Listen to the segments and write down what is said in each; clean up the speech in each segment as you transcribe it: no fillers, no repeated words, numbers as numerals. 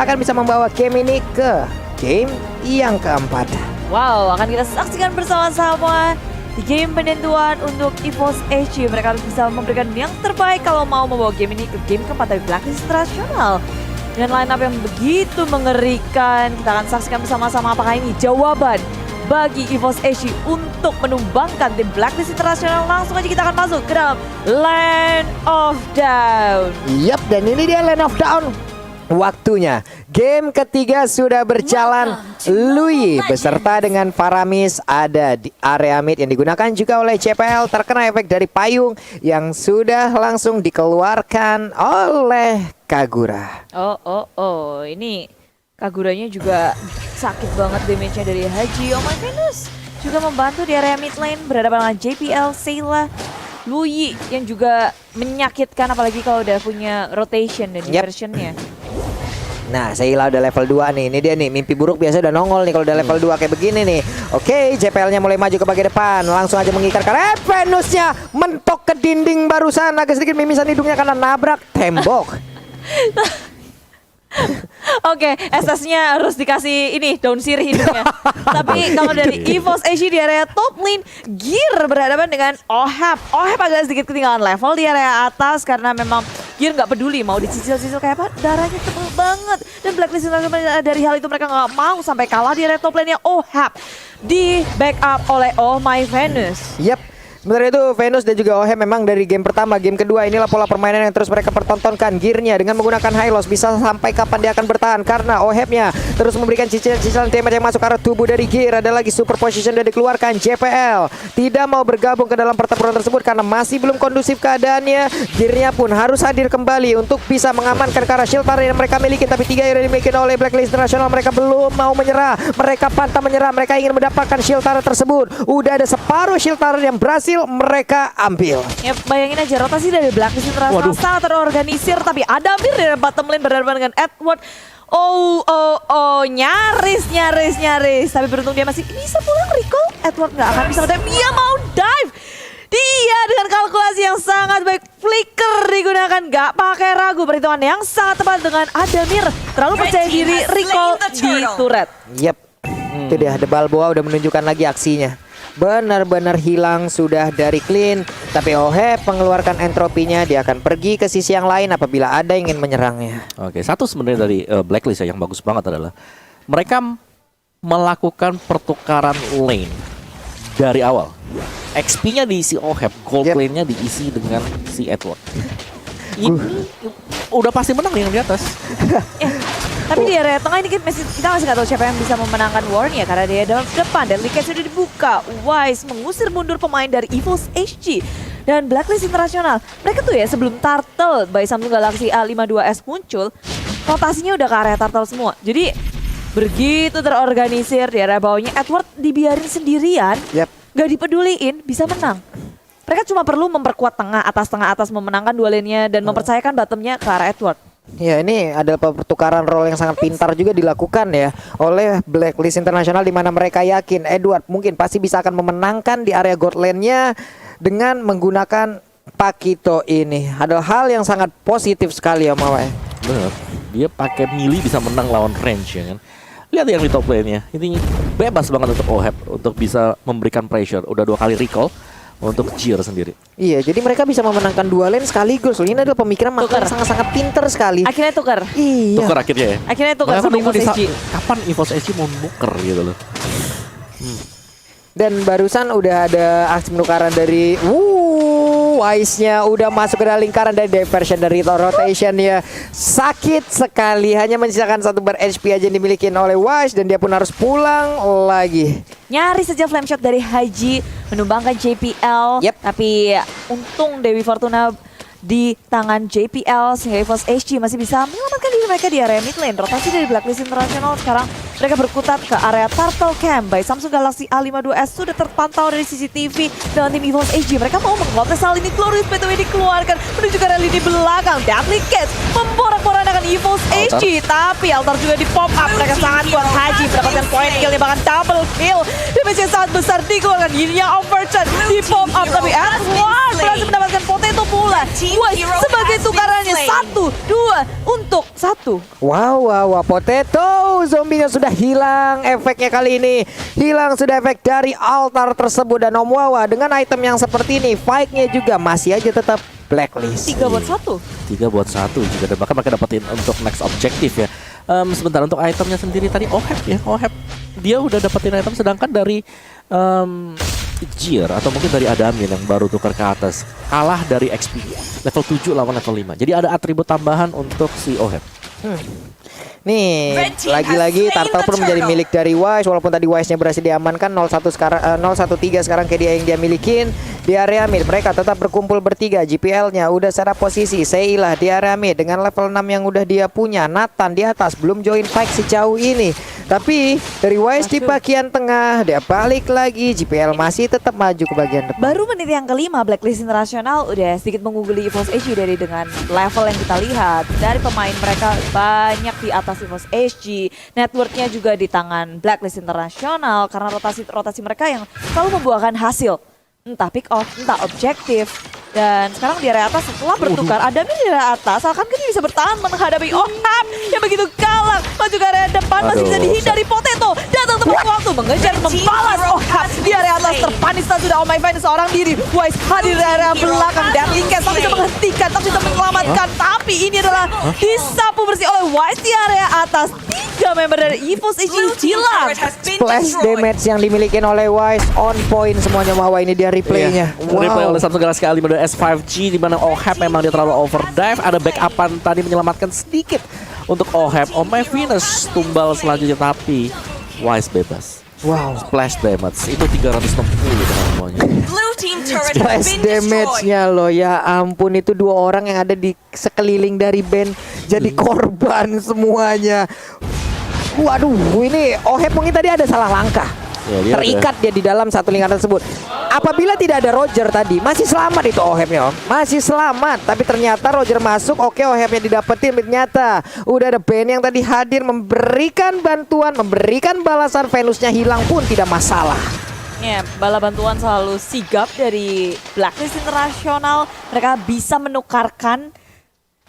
akan bisa membawa game ini ke game yang keempat. Wow, akan kita saksikan bersama-sama di game penentuan untuk EVOS HG. Mereka harus bisa memberikan yang terbaik kalau mau membawa game ini ke game keempat dari Blacklist International. Dengan line up yang begitu mengerikan, kita akan saksikan bersama-sama apakah ini jawaban bagi EVOS HG untuk menumbangkan tim Blacklist International. Langsung aja kita akan masuk ke dalam Land of Dawn. Yap, dan ini dia Land of Dawn. Waktunya game ketiga sudah berjalan. Lui beserta dengan Faramis ada di area mid yang digunakan juga oleh CPL, terkena efek dari payung yang sudah langsung dikeluarkan oleh Kagura. Oh, ini Kaguranya juga sakit banget damage-nya dari Haji. Oh my goodness, juga membantu di area mid lane berhadapan dengan JPL, Sayla, Lui yang juga menyakitkan apalagi kalau udah punya rotation dan diversionnya. Nah, Sayla udah level 2 nih. Ini dia nih, mimpi buruk biasa udah nongol nih kalau udah level 2 kayak begini nih. Oke, JPL-nya mulai maju ke bagian depan. Langsung aja mengikarkan. Venus-nya mentok ke dinding barusan. Agak sedikit mimisan hidungnya karena nabrak tembok. Oke, SS-nya harus dikasih ini daun sirih hidungnya. Tapi kalau dari EVOS HG di area top lane, Gear berhadapan dengan Ohap. Ohap agak sedikit ketinggalan level di area atas karena memang Gear nggak peduli mau dicicil-cicil kayak apa, darahnya tebel banget. Dan Blacklist dari hal itu mereka nggak mau sampai kalah di area top lane-nya Ohap. Di backup oleh Oh My Venus. Yap. Sementara itu Venus dan juga Ohep memang dari game pertama, game kedua inilah pola permainan yang terus mereka pertontonkan. Gearnya dengan menggunakan high loss bisa sampai kapan dia akan bertahan karena Ohepnya terus memberikan cicilan-cicilan damage yang masuk ke arah tubuh dari Gear. Ada lagi super position dan dikeluarkan. JPL tidak mau bergabung ke dalam pertempuran tersebut karena masih belum kondusif keadaannya. Gearnya pun harus hadir kembali untuk bisa mengamankan ke arah shield tower yang mereka miliki. Tapi 3 yang dimiliki oleh Blacklist International, mereka belum mau menyerah. Mereka pantang menyerah, mereka ingin mendapatkan shield tower tersebut. Udah ada separuh shield tower yang berhasil mereka ambil. Ya, bayangin aja rotasi dari Blacklist International sangat terorganisir, tapi ada Amir di bottom lane berhadapan dengan Edward. Nyaris. Tapi beruntung dia masih bisa pulang recall. Edward nggak akan bisa dive. Dia mau dive. Dia dengan kalkulasi yang sangat baik, flicker digunakan, nggak pakai ragu, perhitungan yang sangat tepat dengan Adamir. Terlalu percaya diri recall di turret. Yep. Itu dia, The Balboa udah menunjukkan lagi aksinya. Benar-benar hilang sudah dari clean. Tapi Ohep mengeluarkan entropinya. Dia akan pergi ke sisi yang lain apabila ada yang ingin menyerangnya. Oke, satu sebenarnya dari Blacklist ya yang bagus banget adalah mereka melakukan pertukaran lane dari awal. XP-nya diisi Ohep, gold lane-nya diisi dengan si Edward. Ini udah pasti menang nih yang di atas. Tapi di area tengah ini kita masih nggak tahu siapa yang bisa memenangkan war-nya karena dia dalam depan dan Liket sudah dibuka. Wise mengusir mundur pemain dari EVOS HG dan Blacklist International. Mereka tuh ya sebelum Turtle by Samsung Galaxy A52s muncul, rotasinya udah ke area Turtle semua. Jadi begitu terorganisir di area bawahnya, Edward dibiarin sendirian, nggak dipeduliin, bisa menang. Mereka cuma perlu memperkuat tengah atas memenangkan dua lane-nya dan mempercayakan bottomnya ke arah Edward. Ya, ini ada pertukaran role yang sangat pintar juga dilakukan ya oleh Blacklist International, di mana mereka yakin Edward mungkin pasti bisa akan memenangkan di area god lane-nya dengan menggunakan Pakito ini. Ada hal yang sangat positif sekali ya Mawai. Bener, dia pakai melee bisa menang lawan range ya kan. Lihat yang di top lane-nya, ini bebas banget untuk Ohep untuk bisa memberikan pressure. Udah 2 kali recall untuk Gear sendiri. Iya, jadi mereka bisa mememenangkan 2 lane sekaligus. Ini adalah pemikiran yang sangat-sangat pinter sekali. Akhirnya tukar. Iya. Tukar akhirnya ya. Akhirnya tukar sama EVOS HG. Kapan EVOS HG mau nuker gitu loh. Dan barusan udah ada aksi penukaran dari Wise-nya udah masuk ke dalam lingkaran dari diversion dari rotation ya. Sakit sekali, hanya menyisakan 1 bar HP aja yang dimiliki oleh Wise dan dia pun harus pulang lagi. Nyaris saja flame shot dari Haji menumbangkan JPL. Tapi untung Dewi Fortuna di tangan JPL sehingga EVOS HG masih bisa menyelamatkan diri mereka di area mid lane. Rotasi dari Blacklist International sekarang mereka berkutat ke area Turtle Camp by Samsung Galaxy A52s sudah terpantau dari CCTV dengan tim EVOS HG. Mereka mau mengotes hal ini. Glorious BTW dikeluarkan menuju ke area lini belakang. Deadly Cats memporak-porandakan EVOS HG. Tapi Altar juga di pop up. Mereka sangat kuat. Haji mendapatkan point kill, bahkan double kill. Damage yang sangat besar dikeluarkan. Gininya Overcharge di pop up. Tapi Edward berhasil mendapatkan potato pula. Wise sebagai tukarannya 1-2 untuk 1. Wow, Potato. Zombinya sudah hilang efeknya kali ini. Hilang sudah efek dari altar tersebut. Dan Om Wawa dengan item yang seperti ini, fight-nya juga masih aja tetap blacklist. 3-1. 3-1 juga, dan bahkan mereka dapetin untuk next objektif ya. Sebentar untuk itemnya sendiri tadi Oheb ya, Oheb dia udah dapetin item, sedangkan dari Jir atau mungkin dari Adamin yang baru tukar ke atas kalah dari XP level 7 lawan level 5. Jadi ada atribut tambahan untuk si Oheb. Nih, lagi-lagi Turtle pun menjadi milik dari Wise. Walaupun tadi Wise-nya berhasil diamankan 0-1 sekarang 0-1-3 sekarang kayak dia yang dia milikin di area mid. Mereka tetap berkumpul bertiga. GPL-nya udah secara posisi. Seilah di area mid dengan level 6 yang udah dia punya. Nathan di atas belum join fight sejauh ini. Tapi dari Wise di bagian tengah dia balik lagi. GPL masih tetap maju ke bagian depan. Baru menit yang kelima Blacklist Internasional udah sedikit mengungguli EVOS HG dari dengan level yang kita lihat. Dari pemain mereka banyak di atas EVOS HG. Networknya juga di tangan Blacklist Internasional karena rotasi mereka yang selalu membuahkan hasil. Entah pick off, entah objektif. Dan sekarang di area atas setelah bertukar, Adamin di area atas akan dia bisa bertahan menghadapi Oheb yang begitu galak. Maju ke area depan masih bisa dihindari Potato. Datang tepat waktu mengejar membalas Oheb di area atas. Terpanis sudah Oh My Finest seorang diri. Wise hadir di area belakang. Deadly Cast tapi bisa menghentikan, tapi bisa menyelamatkan. Tapi ini adalah disapu bersih oleh Wise di area atas. 3 member dari EVOS HG hilang. Splash damage yang dimiliki oleh Wise on point semuanya. Mawa ini dia replaynya. Replay oleh satu segala sekali dari S5G, di mana Oheb memang dia terlalu overdrive. Ada backupan tadi menyelamatkan sedikit untuk Oheb. Oh My Venus tumbal selanjutnya, tapi Wise bebas. Wow, Splash damage itu 360 teman-temannya. splash damage-nya loh, ya ampun, itu 2 orang yang ada di sekeliling dari band jadi korban semuanya. Waduh, ini Oheb mungkin tadi ada salah langkah. Ya, dia terikat dia di dalam satu lingkaran tersebut. Apabila tidak ada Roger tadi, masih selamat itu Ohebnya, Om. Masih selamat, tapi ternyata Roger masuk, oke Ohebnya didapetin, ternyata udah ada Ben yang tadi hadir memberikan bantuan, memberikan balasan. Venusnya hilang pun tidak masalah. Ya, bala bantuan selalu sigap dari Blacklist Internasional. Mereka bisa menukarkan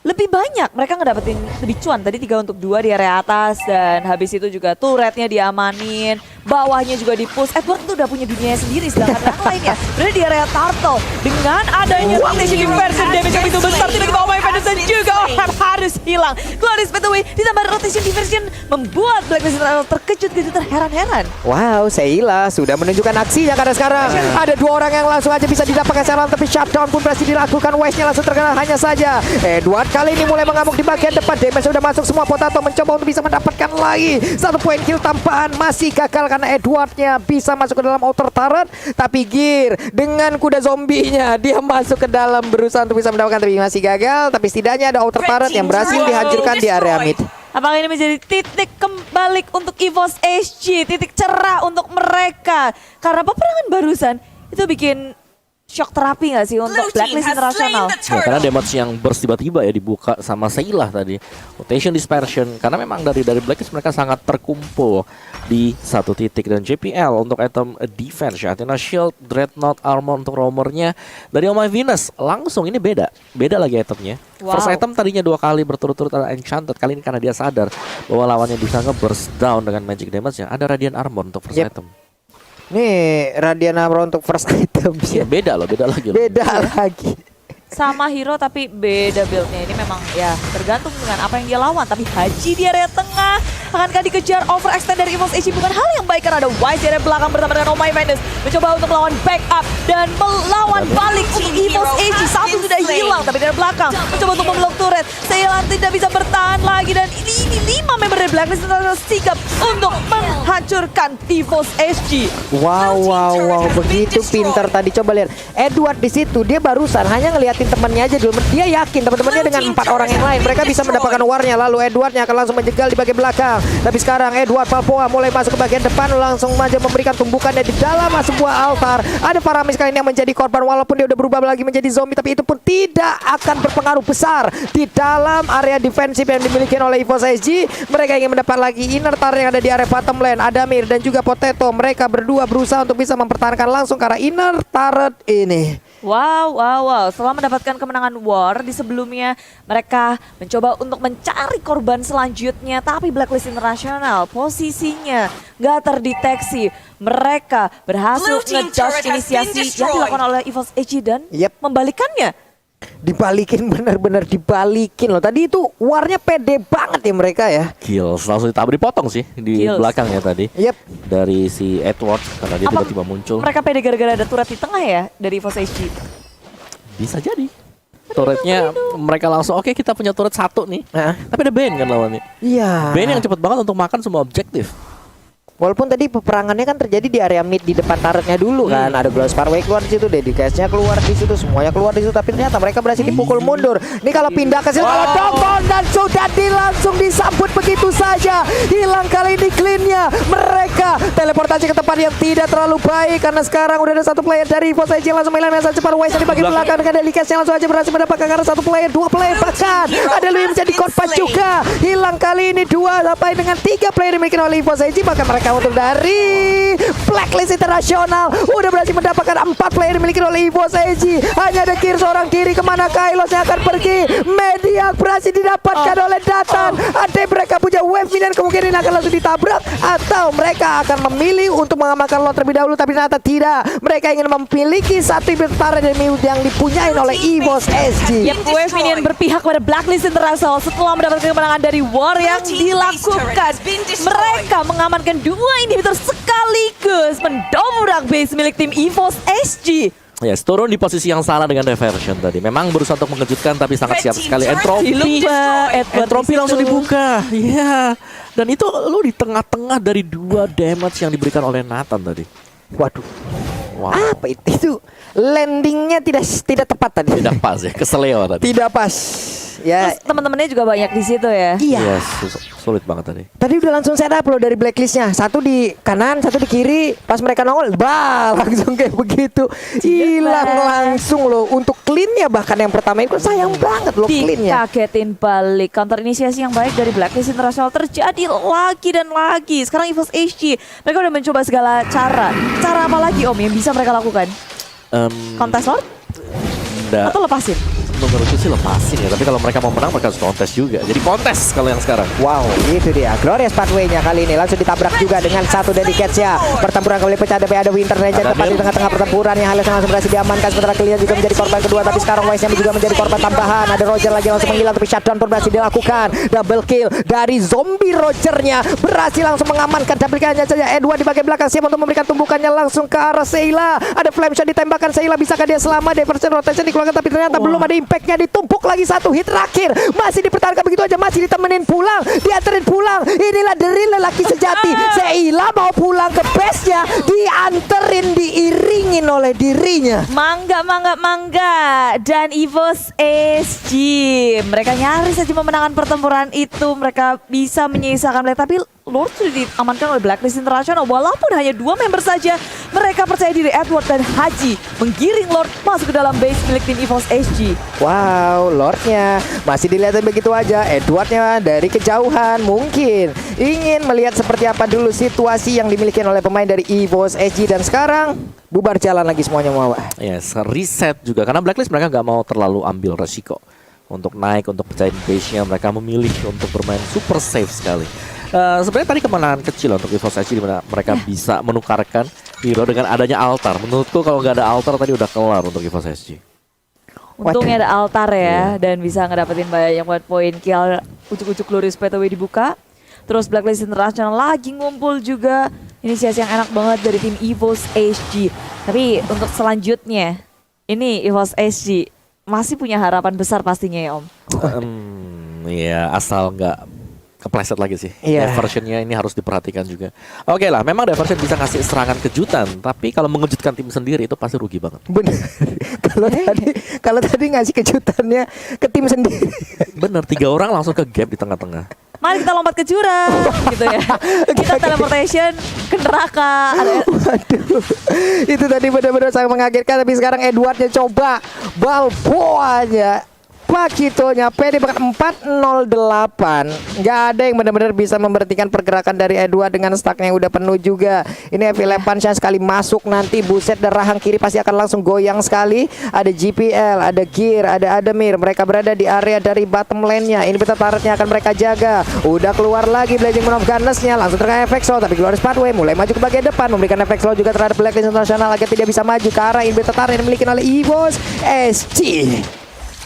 lebih banyak, mereka ngedapetin lebih cuan. Tadi 3-2 di area atas. Dan habis itu juga turretnya diamanin, bawahnya juga di-push. Edward tuh udah punya dunia sendiri, sedangkan yang lainnya berada di area Turtle. Dengan adanya rotation diversion, damage yang begitu besar tiba-tiba Oh My Venus dan juga Oheb harus hilang. Clarice by the way, ditambah rotation diversion membuat Blacklist International terkejut-kejut, terheran-heran. Wow, Sheila sudah menunjukkan aksinya karena sekarang ada 2 orang yang langsung aja bisa didapatkan secara tapi shutdown pun berhasil dilakukan. Wise-nya langsung terkena, hanya saja Edward kali ini mulai mengamuk di bagian depan. Damage sudah masuk semua. Potato mencoba untuk bisa mendapatkan lagi 1 poin kill tambahan, masih gagal karena Edwardnya bisa masuk ke dalam outer turret. Tapi Gear dengan kuda zombinya dia masuk ke dalam berusaha untuk bisa mendapatkan, tapi masih gagal. Tapi setidaknya ada outer turret yang berhasil dihancurkan di area mid. Apakah ini menjadi titik kembali untuk EVOS HG, titik cerah untuk mereka? Karena peperangan barusan itu bikin shock terapi nggak sih untuk Blacklist Internasional? Ya, karena damage yang burst tiba-tiba ya dibuka sama Sheila tadi. Rotation dispersion, karena memang dari Blacklist mereka sangat terkumpul di satu titik. Dan JPL untuk item defense ya, Athena Shield, Dreadnought Armor untuk roamernya. Dari Oh My Venus langsung ini beda lagi itemnya. Wow. First item tadinya 2 kali berturut-turut ada Enchanted, kali ini karena dia sadar bahwa lawannya bisa nge-burst down dengan magic damage ya, ada Radiant Armor untuk first item. Nih Radiant Armor untuk first item Ya, beda lagi. Beda lagi. Sama hero tapi beda build-nya. Ini memang ya tergantung dengan apa yang dia lawan. Tapi Haji di area tengah, akankah dikejar overextend dari EVOS HG? Bukan hal yang baik karena ada Wise di area belakang bersama dengan Oh My Venus mencoba untuk melawan backup dan melawan balik untuk EVOS HG. 1 sudah hilang tapi dari belakang mencoba untuk memblok turret. Seilan tidak bisa bertahan lagi dan ini 5 member dari Blacklist International sigap untuk menghancurkan EVOS SG. Wow, begitu pintar tadi. Coba lihat, Edward di situ dia barusan hanya ngeliatin temannya aja dulu. Dia yakin teman-temannya dengan 4 orang yang lain mereka bisa mendapatkan warnya. Lalu Edwardnya akan langsung menjegal di bagian belakang. Tapi sekarang Edward Balboa mulai masuk ke bagian depan, langsung aja memberikan tumbukannya di dalam sebuah altar. Ada Faramis kali ini yang menjadi korban walaupun dia udah berubah lagi menjadi zombie, tapi itu pun tidak akan berpengaruh besar di dalam area defensif yang dimiliki oleh EVOS SG. Mereka ingin mendapat lagi inner turret yang ada di area bottom lane. Adamir dan juga Potato, mereka berdua berusaha untuk bisa mempertahankan langsung ke arah inner turret ini. Wow. Setelah mendapatkan kemenangan war di sebelumnya, mereka mencoba untuk mencari korban selanjutnya. Tapi Blacklist International posisinya nggak terdeteksi. Mereka berhasil nge-dodge inisiasi yang dilakukan oleh EVOS SG dan membalikannya. Dibalikin, benar-benar dibalikin loh. Tadi itu warnya pede banget ya mereka ya. Kills langsung dipotong sih di belakang ya tadi. Dari si Edward karena dia tiba-tiba muncul. Mereka pede gara-gara ada turret di tengah ya dari EVOS SG. Bisa jadi. Turretnya mereka langsung oke, kita punya turret 1 nih. Tapi ada Bane kan lawannya. Iya. Bane yang cepat banget untuk makan semua objektif. Walaupun tadi peperangannya kan terjadi di area mid di depan turretnya dulu kan. Ada Glow Sparway keluar di situ, Dedicast-nya keluar di situ, semuanya keluar di situ, tapi ternyata mereka berhasil dipukul mundur. Ini kalau pindah ke sini kalau Dokon dan sudah langsung disambut begitu saja. Hilang kali ini clean-nya. Mereka teleportasi ke tempat yang tidak terlalu baik karena sekarang udah ada 1 player dari EVOS SG langsung hilang dengan cepat. Wise di bagian belakang dengan Dedicast-nya langsung aja berhasil mendapatkan karena 1 player, 2 player bahkan. Ada Lui menjadi korban juga. Hilang kali ini 2 sampai dengan 3 player dimiliki oleh EVOS SG, bahkan mereka untuk dari Blacklist International udah berhasil mendapatkan 4 player dimiliki oleh EVOS SG. Hanya ada Gear seorang kiri, kemana Kailos yang akan pergi. Mediak berhasil didapatkan oleh Datan. Ada mereka punya wave minion, kemungkinan akan langsung ditabrak atau mereka akan memilih untuk mengamankan lot terlebih dahulu, tapi ternyata tidak. Mereka ingin memiliki 1 inventaris yang dipunyai oleh EVOS SG. Wave minion berpihak pada Blacklist International setelah mendapatkan kemenangan dari war yang dilakukan. Mereka mengamankan 2 inhibitor sekaligus mendobrak base milik tim EVOS SG. Ya, turun di posisi yang salah dengan Reversion tadi. Memang berusaha untuk mengejutkan tapi sangat siap sekali. Entropy langsung dibuka. Iya. Dan itu lu di tengah-tengah dari 2 damage yang diberikan oleh Nathan tadi. Waduh. Apa itu? Landingnya tidak tepat tadi. Tidak pas ya, keseleo tadi. Tidak pas. Ya. Terus teman-temannya juga banyak di situ ya. Iya. Sulit banget tadi. Tadi udah langsung setup loh dari Blacklist-nya. 1 di kanan, 1 di kiri. Pas mereka nongol, langsung kayak begitu. Hilang langsung loh. Untuk clean-nya bahkan yang pertama itu sayang banget loh clean-nya. Dikagetin balik. Counter inisiasi yang baik dari Blacklist International terjadi lagi dan lagi. Sekarang EVOS SG, mereka udah mencoba segala cara. Cara apa lagi Om yang bisa mereka lakukan? Kontes Lord? Atau lepasin? Menurutku sih lepasin ya, tapi kalau mereka mau menang mereka harus kontes juga. Jadi kontes kalau yang sekarang. Wow, itu dia Glorious Pathway-nya kali ini langsung ditabrak juga dengan 1 Dedicate-nya. Pertempuran kembali pecah, tapi ada Winter Legend tepat di tengah-tengah pertempuran yang Hales langsung berhasil diamankan. Sementara Killian juga menjadi korban kedua, tapi sekarang Wise-nya juga menjadi korban tambahan. Ada Roger lagi langsung menghilang, tapi shutdown pun berhasil dilakukan. Double kill dari zombie Roger-nya berhasil langsung mengamankan. Double kill-nya saja Edward di bagian belakang siap untuk memberikan tumbukannya langsung ke arah Sheila. Ada flame shot ditembakkan Sheila, bisakah dia selamat? Diversion rotation dikeluarkan, tapi ternyata belum ada impact-nya. Ditumpuk lagi 1 hit terakhir, masih dipertahankan begitu aja, masih ditemenin pulang, dianterin pulang. Inilah dari lelaki sejati. Sheila mau pulang ke base-nya, dianterin, diiringin oleh dirinya. Mangga. Dan EVOS SG, mereka nyaris saja memenangkan pertempuran itu. Mereka bisa menyisakan play, tapi Lord sudah diamankan oleh Blacklist International. Walaupun hanya 2 member saja, mereka percaya diri. Edward dan Haji menggiring Lord masuk ke dalam base milik tim EVOS SG. Wow, Lordnya masih dilihatin begitu aja. Edwardnya dari kejauhan mungkin ingin melihat seperti apa dulu situasi yang dimiliki oleh pemain dari EVOS SG. Dan sekarang bubar jalan lagi semuanya mau. Yes, reset juga karena Blacklist mereka nggak mau terlalu ambil resiko untuk naik, untuk pecahin base-nya. Mereka memilih untuk bermain super safe sekali. Sebenarnya tadi kemenangan kecil untuk EVOS SG di mana mereka bisa menukarkan hero dengan adanya altar. Menurutku kalau nggak ada altar tadi udah kelar untuk EVOS SG. Untungnya ada altar ya, dan bisa ngedapetin banyak buat poin kill. Ucuk-ucuk Glorious Pathway dibuka. Terus Blacklist International lagi ngumpul juga. Inisiasi yang enak banget dari tim EVOS SG. Tapi untuk selanjutnya, ini EVOS SG masih punya harapan besar pastinya ya Om. Iya, asal nggak kepleset lagi sih. Iya. Diversionnya ini harus diperhatikan juga. Oke lah, memang diversion bisa ngasih serangan kejutan, tapi kalau mengejutkan tim sendiri itu pasti rugi banget. Bener. Kalau tadi ngasih kejutannya ke tim sendiri. Bener, 3 orang langsung ke gap di tengah-tengah. Mari kita lompat ke jurang gitu ya. Kita teleportation ke neraka. Waduh, itu tadi benar-benar sangat mengagetkan. Tapi sekarang Edwardnya coba Balboanya, Pakitonya pede banget 408. Nggak ada yang benar-benar bisa memberhentikan pergerakan dari Edward dengan stacknya yang udah penuh juga. Ini Heavy Lepansyah sekali masuk nanti, buset, dan rahang kiri pasti akan langsung goyang sekali. Ada GPL, ada Gear, ada Ademir. Mereka berada di area dari bottom lane-nya. Ini peta turretnya akan mereka jaga. Udah keluar lagi Blazing Moon of Gunness-nya, langsung terkena efek slow, tapi keluar Spadway mulai maju ke bagian depan, memberikan efek slow juga terhadap Blacklist International agar tidak bisa maju ke arah ini peta turret yang dimiliki oleh EVOS SG.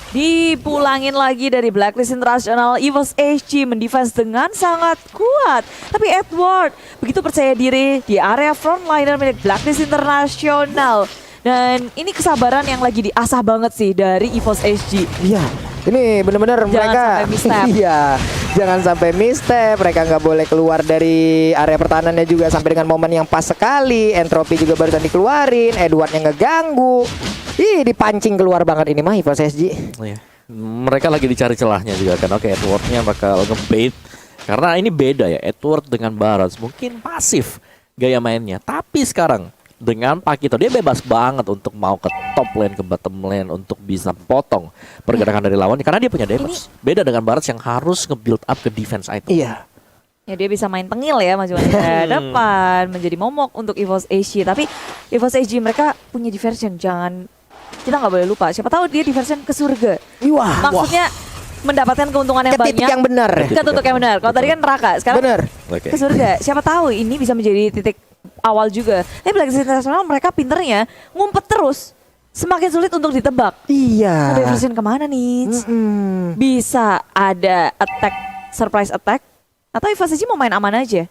Dipulangin lagi dari Blacklist International, EVOS HG mendefense dengan sangat kuat. Tapi Edward begitu percaya diri di area frontliner milik Blacklist International. Dan ini kesabaran yang lagi diasah banget sih dari EVOS HG. Iya, ini benar-benar mereka sampai misstep. Iya, jangan sampai misstep. Mereka nggak boleh keluar dari area pertahanannya juga sampai dengan momen yang pas sekali. Entropi juga barusan dikeluarin, Edwardnya ngeganggu. Ih, dipancing keluar banget ini mah EVOS SG. Iya. Mereka lagi dicari celahnya juga kan. Oke, Edwardnya bakal ngebait karena ini beda ya. Edward dengan Barats mungkin pasif gaya mainnya, tapi sekarang dengan Pakito dia bebas banget untuk mau ke top lane, ke bottom lane, untuk bisa potong pergerakan dari lawannya karena dia punya damage. Beda dengan Barats yang harus nge-build up ke defense item. Iya. Ya dia bisa main tengil ya, maju ke depan, menjadi momok untuk EVOS HG. Tapi EVOS HG mereka punya diversion, kita nggak boleh lupa. Siapa tahu dia diversion ke surga. Wah, maksudnya mendapatkan keuntungan yang ke titik banyak. yang benar. Ke titik yang benar. Kalau tadi kan neraka, sekarang Benar. Oke. ke surga. Siapa tahu ini bisa menjadi titik awal juga. Tapi Blacklist International mereka pinternya ngumpet terus. Semakin sulit untuk ditebak. Iya. Ada diversion kemana nih? Bisa ada attack, surprise attack, atau EVOS HG mau main aman aja.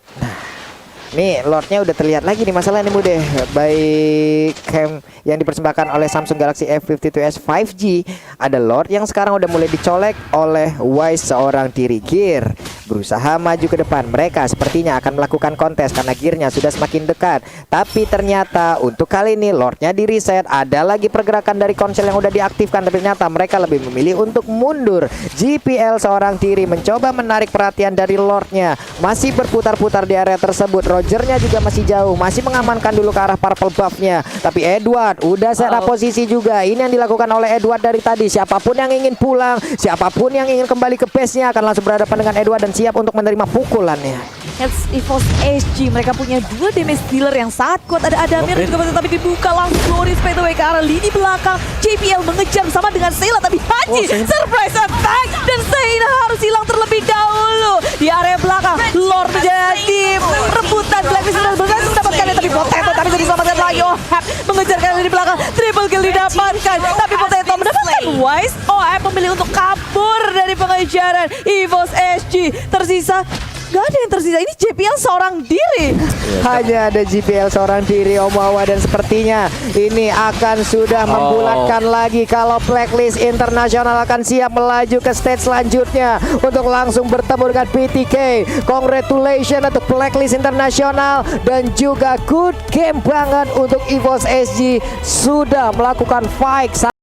Nih Lordnya udah terlihat lagi nih masalah nih Mude. Baik cam yang dipersembahkan oleh Samsung Galaxy F52s 5G. Ada Lord yang sekarang udah mulai dicolek oleh Wise seorang diri. Gear berusaha maju ke depan. Mereka sepertinya akan melakukan kontes karena gearnya sudah semakin dekat. Tapi ternyata untuk kali ini Lordnya di reset. Ada lagi pergerakan dari konsel yang udah diaktifkan, tapi ternyata mereka lebih memilih untuk mundur. GPL seorang diri mencoba menarik perhatian dari Lordnya. Masih berputar-putar di area tersebut. Rogernya juga masih jauh, masih mengamankan dulu ke arah purple buff-nya. Tapi Edward udah set up posisi juga. Ini yang dilakukan oleh Edward dari tadi. Siapapun yang ingin pulang, siapapun yang ingin kembali ke base-nya akan langsung berhadapan dengan Edward dan siap untuk menerima pukulannya. It's EVOS HG, mereka punya 2 damage dealer yang sangat kuat. Ada Adamir juga, tapi dibuka langsung Glory straight away ke arah lini belakang. JPL mengejar bersama dengan Sela, tapi Haji surprise attack dan Sela harus hilang terlebih dahulu di area belakang. Lord menjadi rebutan Blacklist sudah berhasil mendapatkannya, tapi Potato tapi sudah diselamatkan lagi. Ohap mengejar ke lini belakang, triple kill didapatkan, tapi Potato mendapatkan Wise. Ohap memilih untuk kabur dari pengejaran EVOS HG. Tersisa gak ada yang tersisa, ini JPL seorang diri. Hanya ada GPL seorang diri, Omawa, dan sepertinya ini akan sudah membulatkan lagi kalau Blacklist International akan siap melaju ke stage selanjutnya untuk langsung bertemu dengan BTK. Congratulations untuk Blacklist International dan juga good game banget untuk EVOS SG sudah melakukan fight.